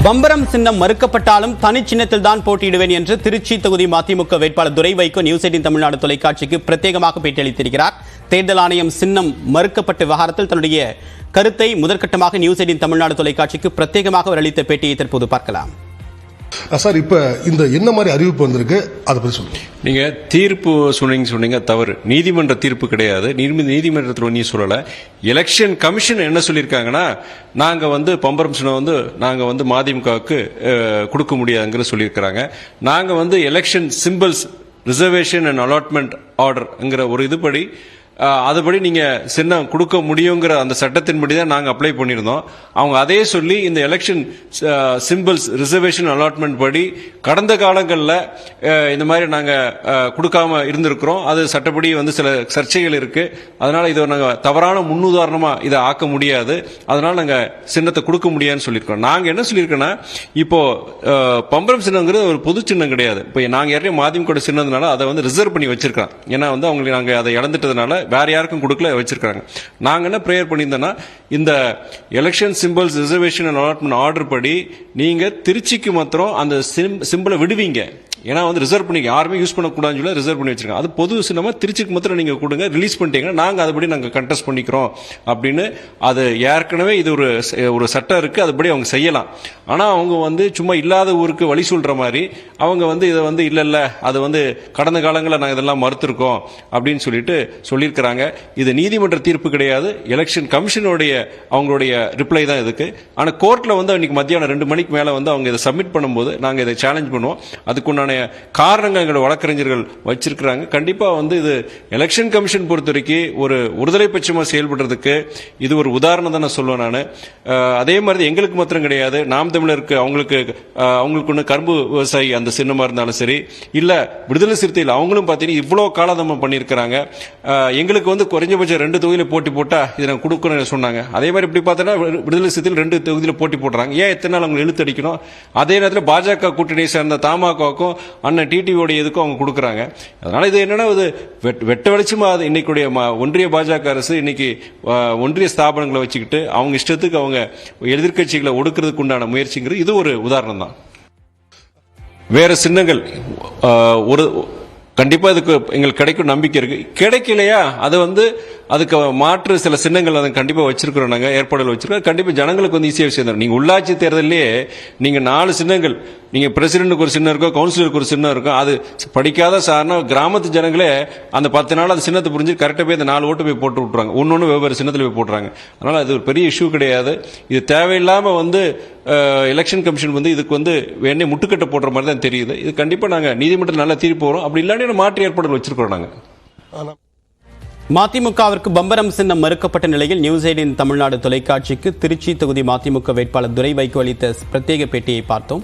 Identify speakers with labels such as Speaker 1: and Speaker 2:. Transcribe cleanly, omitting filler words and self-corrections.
Speaker 1: பம்பரம் சின்னம் மறுக்கப்பட்டாலும் தனி சின்னத்தில் தான் போட்டியிடுவேன் என்று திருச்சி தொகுதி மதிமுக வேட்பாளர் துரை வைகோ நியூஸ் 18 தமிழ்நாடு தொலைக்காட்சிக்கு பிரத்யேகமாக பேட்டியளித்திருக்கிறார். தேர்தல் ஆணையம் சின்னம் மறுக்கப்பட்ட விவகாரத்தில் தன்னுடைய கருத்தை முதற்கட்டமாக நியூஸ் 18 தமிழ்நாடு தொலைக்காட்சிக்கு பிரத்யேகமாக அவர் அளித்த பேட்டியை தற்போது பார்க்கலாம்.
Speaker 2: சார், இப்ப இந்த என்ன மாதிரி அறிவிப்பு வந்திருக்கு அதை பத்தி சொல்லுங்க.
Speaker 3: நீங்க தீர்ப்பு சொன்னீங்க தவறு. நீதிமன்ற தீர்ப்பு கிடையாது. நீதிமன்றத்தில் ஒன்றும் சொல்லல. எலெக்ஷன் கமிஷன் என்ன சொல்லியிருக்காங்கன்னா, நாங்க பம்பரம் சின்னம் நாங்க மதிமுகவுக்கு கொடுக்க முடியாதுங்கிற சொல்லியிருக்கிறாங்க. நாங்க election symbols reservation and allotment ஆர்டர்ங்கிற ஒரு இதுபடி அதுபடி நீங்க சின்னம் கொடுக்க முடியுங்கிற அந்த சட்டத்தின்படி தான் நாங்க அப்ளை பண்ணியிருந்தோம். அவங்க அதே சொல்லி இந்த எலெக்ஷன் சிம்பிள்ஸ் ரிசர்வேஷன் அலாட்மெண்ட் படி கடந்த காலங்களில் இந்த மாதிரி நாங்க கொடுக்காம இருந்திருக்கிறோம். அது சட்டப்படி சில சர்ச்சைகள் இருக்கு. அதனால இதை நாங்க தவறான முன்னுதாரணமா இதை ஆக்க முடியாது. அதனால நாங்க சின்னத்தை கொடுக்க முடியாதுன்னு சொல்லியிருக்கோம். நாங்க என்ன சொல்லியிருக்கோன்னா, இப்போ பம்பரம் சின்னங்கிறது ஒரு பொது சின்னம் கிடையாது. இப்போ நாங்க யாரையும் மதிமுக சின்னதுனால அதை ரிசர்வ் பண்ணி வச்சிருக்கோம். ஏன்னா அவங்களுக்கு நாங்க அதை இழந்துட்டதுனால வேற யாருக்கும் கொடுக்கல வச்சிருக்காங்க. நாங்க என்ன பிரேயர் பண்ணியிருந்தோம்னா, இந்த election symbols reservation and allotment order படி நீங்க திருச்சிக்கு மாத்திரம் அந்த சிம்பிளை விடுவீங்க. ஏன்னா ரிசர்வ் பண்ணி யாருமே யூஸ் பண்ணக்கூடாதுன்னு சொல்லி ரிசர்வ் பண்ணி வச்சிருக்காங்க. அது பொது சின்னமா திருச்சிக்கு மாத்திரம் நீங்க கொடுங்க, ரிலீஸ் பண்ணிட்டீங்கன்னா நாங்க அதுபடி நாங்க கண்டெஸ்ட் பண்ணிக்கிறோம் அப்படின்னு. அது ஏற்கனவே இது ஒரு சட்டம் இருக்கு, அதுபடி அவங்க செய்யலாம். ஆனா அவங்க சும்மா இல்லாத ஊருக்கு வழி சொல்ற மாதிரி அவங்க இதை இல்ல அது கடந்த காலங்களில் நாங்கள் இதெல்லாம் மறுத்திருக்கோம் அப்படின்னு சொல்லியிருக்கிறாங்க. இது நீதிமன்ற தீர்ப்பு கிடையாது, எலெக்ஷன் கமிஷனுடைய அவங்களுடைய ரிப்ளை தான் இதுக்கு. ஆனா கோர்ட்ல இன்னைக்கு மத்தியானம் 2 மணிக்கு மேல அவங்க இதை சப்மிட் பண்ணும்போது நாங்க இதை சேலஞ்ச் பண்ணுவோம். அதுக்குண்டான காரணங்கள் எங்களோட வழக்கறிஞர்கள் வச்சிருக்கிறாங்க. கண்டிப்பா இது எலெக்ஷன் கமிஷன் பொறுத்த வரைக்கும் ஒரு ஒருதலை பட்சமா செயல்படுறதுக்கு இது ஒரு உதாரணம் தான் நான் சொல்லுவேன். நான் அதே மாதிரி எங்களுக்கு மாத்திரம் கிடையாது, நாம் தமிழருக்கு அவங்களுக்கு கரும்பு விவசாயி அந்த சின்னமா இருந்தாலும் சரி, இல்ல விடுதலை சிறுத்தைகள் அவங்களும் பார்த்தீங்கன்னா இவ்வளவு காலதாமம் பண்ணியிருக்கிறாங்க. எங்களுக்கு குறைஞ்சபட்சம் 2 தொகுதியில போட்டி போட்டா இதை நான் கொடுக்கணும்னு சொன்னாங்க. அதே மாதிரி இப்படி பார்த்தோன்னா விடுதலை சிறுத்தைகள் 2 தொகுதியில போட்டி போடுறாங்க. ஏன் எத்தனை நாள் அவங்க இழுத்தடிக்கணும்? அதே நேரத்தில் பாஜக கூட்டணியை சேர்ந்த தமாகவுக்கும் அண்ணன் டிடிவியோட எதுக்கும் அவங்க கொடுக்குறாங்க. அதனால இது என்னன்னா வெட்ட வெளிச்சமா இன்னைக்குடைய ஒன்றிய பாஜக அரசு இன்னைக்கு ஒன்றிய ஸ்தாபனங்களை வச்சுக்கிட்டு அவங்க இஷ்டத்துக்கு அவங்க எதிர்கட்சிகளை ஒடுக்கிறதுக்கு உண்டான முயற்சிங்கிறது இது ஒரு உதாரணம் தான். வேற சின்னங்கள் ஒரு கண்டிப்பா இதுக்கு எங்களுக்கு கிடைக்கும் நம்பிக்கை இருக்கு. கிடைக்கலையா அது அதுக்கு மாற்று சில சின்னங்கள் அதை கண்டிப்பா வச்சிருக்கிறோம். நாங்க ஏற்பாடுகள் வச்சிருக்கோம். கண்டிப்பா ஜனங்களுக்கு ஈஸியா விஷயம். நீங்க உள்ளாட்சி தேர்தலே நீங்க 4 சின்னங்கள், நீங்க பிரசிடென்ட்டுக்கு ஒரு சின்னம் இருக்கும், கவுன்சிலருக்கு ஒரு சின்னம் இருக்கும். அது படிக்காத சாதாரண கிராமத்து ஜனங்களே அந்த 10 நாள் அந்த சின்னத்தை புரிஞ்சு கரெக்டா போய் அந்த 4 ஓட்டு போய் போட்டு விட்டுறாங்க. ஒன்னொன்னு வெவ்வேறு சின்னத்தில் போய் போட்டுறாங்க. அதனால அது ஒரு பெரிய இஷ்யூ கிடையாது. இது தேவையில்லாம எலெக்ஷன் கமிஷன் இதுக்கு வேணே முட்டுக்கட்டை போடுற மாதிரி தான் தெரியுது. இது கண்டிப்பா நாங்க நீதிமன்றத்தில் நல்ல தீர்ப்பு வரும். அப்படி இல்லாட்டி மாற்று ஏற்பாடுகள் வச்சிருக்கிறோம். நாங்க
Speaker 1: மதிமுகவிற்கு பம்பரம் சின்னம் மறுக்கப்பட்ட நிலையில் நியூஸ் 18 தமிழ்நாடு தொலைக்காட்சிக்கு திருச்சி தொகுதி மதிமுக வேட்பாளர் துரை வைகோ அளித்த பிரத்யேக பேட்டியை பார்த்தோம்.